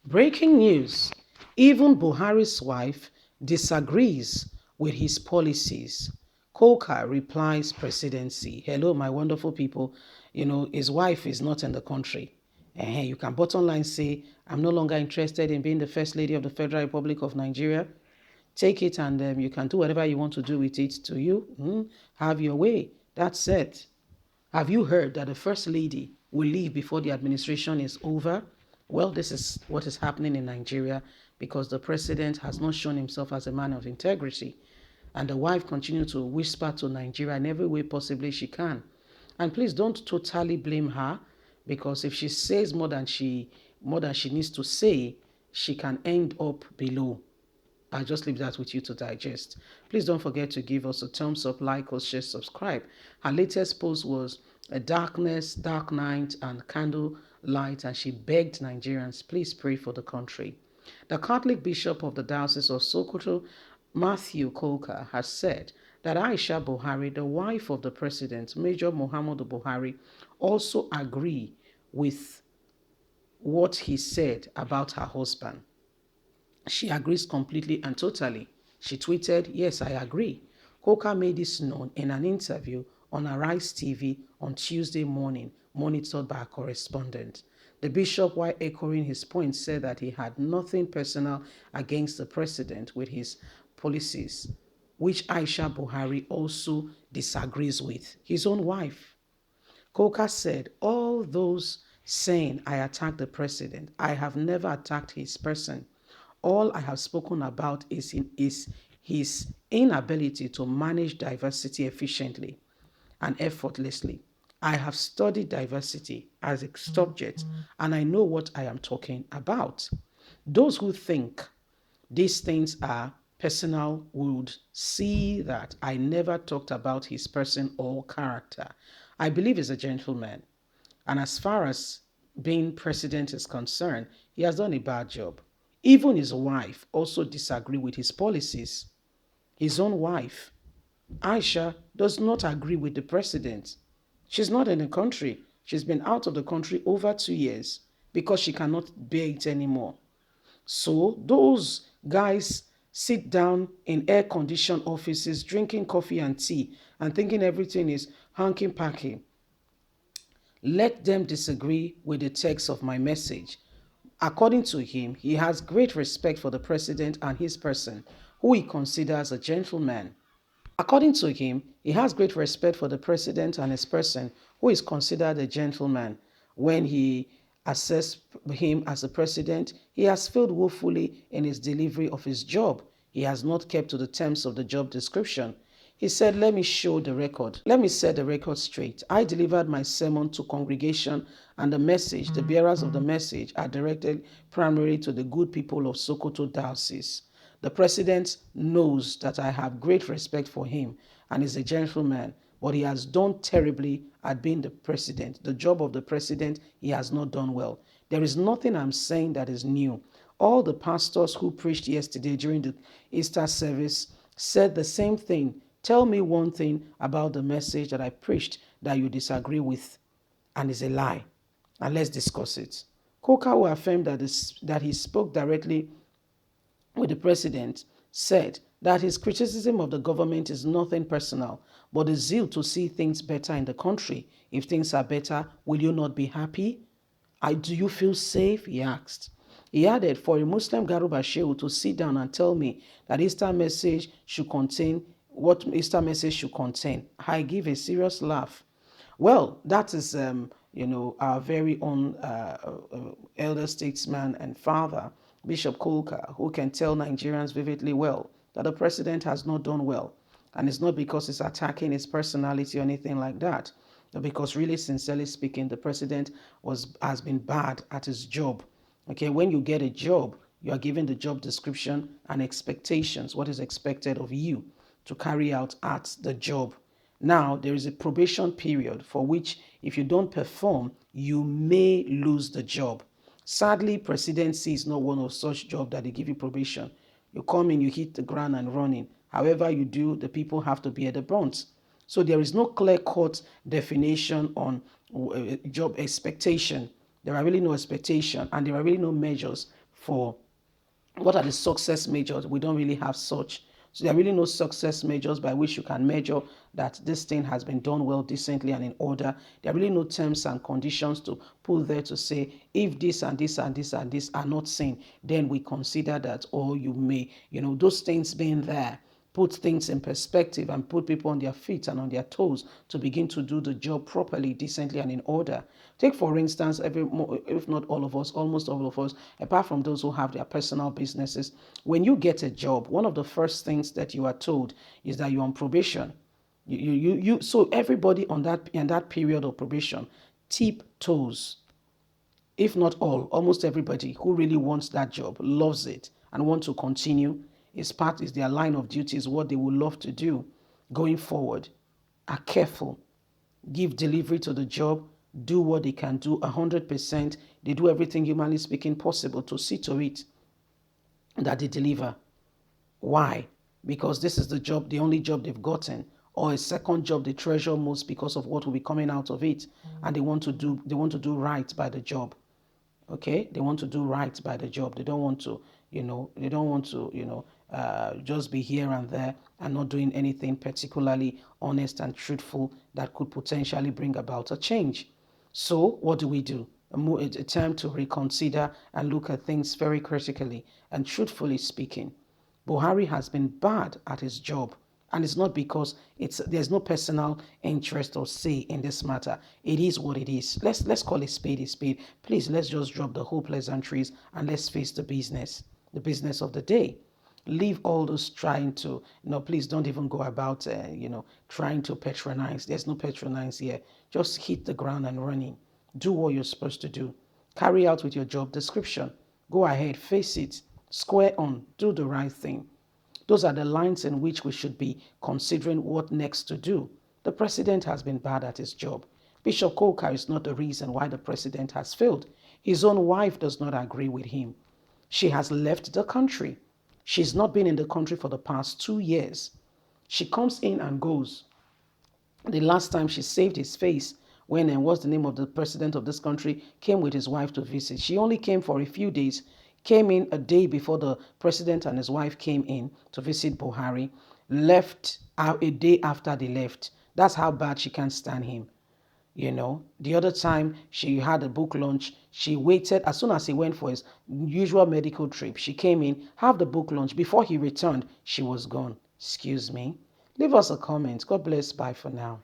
Breaking news. Even Buhari's wife disagrees with his policies. KUKAH replies presidency. Hello, my wonderful people. His wife is not in the country. You can bottom line say, I'm no longer interested in being the First Lady of the Federal Republic of Nigeria. Take it and you can do whatever you want to do with it to you. Have your way. That's it. Have you heard that the First Lady will leave before the administration is over? Well, this is what is happening in Nigeria because the president has not shown himself as a man of integrity. And the wife continues to whisper to Nigeria in every way possibly she can. And please don't totally blame her, because if she says more than she needs to say, she can end up below. I'll just leave that with you to digest. Please don't forget to give us a thumbs up, like or share, subscribe. Her latest post was a darkness, dark night, and candle light, and she begged Nigerians, please pray for the country. The Catholic Bishop of the Diocese of Sokoto, Matthew KUKAH, has said that Aisha Buhari, the wife of the president, Major Muhammadu Buhari, also agree with what he said about her husband. She agrees completely and totally. She tweeted, yes, I agree. KUKAH made this known in an interview on Arise TV on Tuesday morning, monitored by a correspondent. The bishop, while echoing his point, said that he had nothing personal against the president with his policies, which Aisha Buhari also disagrees with, his own wife. KUKAH said, all those saying I attacked the president, I have never attacked his person. All I have spoken about is his inability to manage diversity efficiently and effortlessly. I have studied diversity as a subject, and I know what I am talking about. Those who think these things are personal would see that I never talked about his person or character. I believe he's a gentleman. And as far as being president is concerned, he has done a bad job. Even his wife also disagrees with his policies. His own wife, Aisha, does not agree with the president. She's not in the country. She's been out of the country over 2 years because she cannot bear it anymore. So those guys sit down in air-conditioned offices, drinking coffee and tea, and thinking everything is hanky-panky. Let them disagree with the text of my message. According to him, he has great respect for the president and his person, who he considers a gentleman. According to him, he has great respect for the president and his person, who is considered a gentleman. When he assessed him as a president, he has failed woefully in his delivery of his job. He has not kept to the terms of the job description. He said, let me show the record. Let me set the record straight. I delivered my sermon to congregation, and the message, the bearers of the message, are directed primarily to the good people of Sokoto Diocese. The president knows that I have great respect for him and is a gentleman, but he has done terribly at being the president. The job of the president, he has not done well. There is nothing I'm saying that is new. All the pastors who preached yesterday during the Easter service said the same thing. Tell me one thing about the message that I preached that you disagree with and is a lie, and let's discuss it. KUKAH, who affirmed that he spoke directly with the president, said that his criticism of the government is nothing personal, but the zeal to see things better in the country. If things are better, will you not be happy? Do you feel safe? He asked. He added, for a Muslim Garuba Shehu to sit down and tell me that Easter message should contain what Easter message should contain, I give a serious laugh. Well, that is, our very own elder statesman and father, Bishop KUKAH, who can tell Nigerians vividly well that the president has not done well. And it's not because he's attacking his personality or anything like that, but because really, sincerely speaking, the president has been bad at his job. Okay, when you get a job, you are given the job description and expectations, what is expected of you to carry out at the job. Now, there is a probation period for which, if you don't perform, you may lose the job. Sadly, presidency is not one of such jobs that they give you probation. You come in, you hit the ground and running. However you do, the people have to bear the brunt. So there is no clear-cut definition on job expectation. There are really no expectation, and there are really no measures for what are the success measures. We don't really have such. So there are really no success measures by which you can measure that this thing has been done well, decently, and in order. There are really no terms and conditions to put there to say if this and this and this and this are not seen, then we consider that, or you may, those things being there put things in perspective and put people on their feet and on their toes to begin to do the job properly, decently, and in order. Take, for instance, if not all of us, almost all of us, apart from those who have their personal businesses, when you get a job, one of the first things that you are told is that you're on probation. So everybody on that in that period of probation tiptoes, if not all, almost everybody who really wants that job, loves it, and want to continue, is their line of duty, is what they would love to do going forward, are careful, give delivery to the job, do what they can do 100%. They do everything humanly speaking possible to see to it that they deliver. Why? Because this is the job, the only job they've gotten, or a second job they treasure most because of what will be coming out of it, and they want to do right by the job. Okay, they want to do right by the job. They don't want to, just be here and there and not doing anything particularly honest and truthful that could potentially bring about a change. So what do? A time to reconsider and look at things very critically. And truthfully speaking, Buhari has been bad at his job. And it's not because there's no personal interest or say in this matter. It is what it is. Let's call it spade a spade. Please, let's just drop the whole pleasantries and let's face the business of the day. Leave all those trying to, please don't even go about, trying to patronize. There's no patronize here. Just hit the ground and running. Do what you're supposed to do. Carry out with your job description. Go ahead, face it. Square on. Do the right thing. Those are the lines in which we should be considering what next to do. The president has been bad at his job. Bishop KUKAH is not the reason why the president has failed. His own wife does not agree with him. She has left the country. She's not been in the country for the past 2 years. She comes in and goes. The last time she saved his face, when and what's the name of the president of this country, came with his wife to visit. She only came for a few days, came in a day before the president and his wife came in to visit Buhari, left a day after they left. That's how bad she can't stand him. The other time she had a book launch, she waited as soon as he went for his usual medical trip. She came in, have the book launch. Before he returned, she was gone. Excuse me. Leave us a comment. God bless. Bye for now.